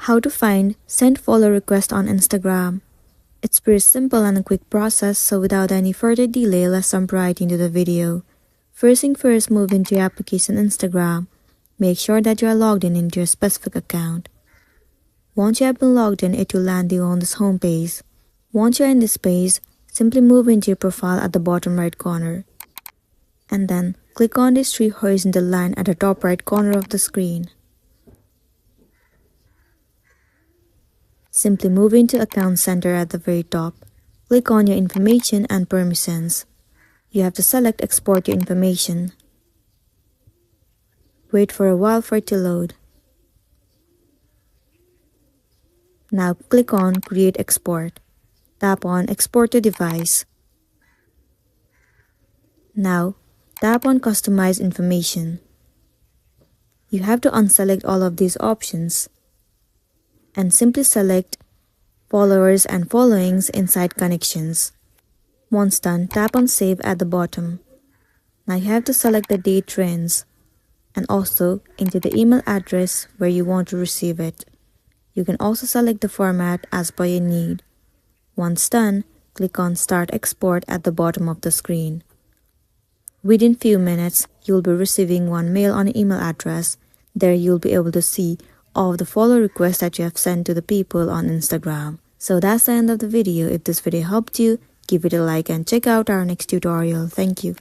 How to find send follow request on Instagram. It's pretty simple and a quick process, so without any further delay, let's jump right into the video. First thing first, move into your application Instagram. Make sure that you are logged in into your specific account. Once you have been logged in, it will land you on this home page. Once you're in this page, simply move into your profile at the bottom right corner. And then click on this three horizontal line at the top right corner of the screen. Simply move into Account Center at the very top. Click on your information and permissions. You have to select Export your information. Wait for a while for it to load. Now click on Create Export. Tap on Export to Device. Now tap on Customize Information. You have to unselect all of these options and simply select Followers and Followings inside Connections. Once done, tap on Save at the bottom. Now you have to select the date trends and also enter the email address where you want to receive it. You can also select the format as per your need. Once done, click on Start Export at the bottom of the screen. Within few minutes, you'll be receiving one mail on your email address. There you'll be able to see all of the follow requests that you have sent to the people on Instagram. So that's the end of the video. If this video helped you, give it a like and check out our next tutorial. Thank you.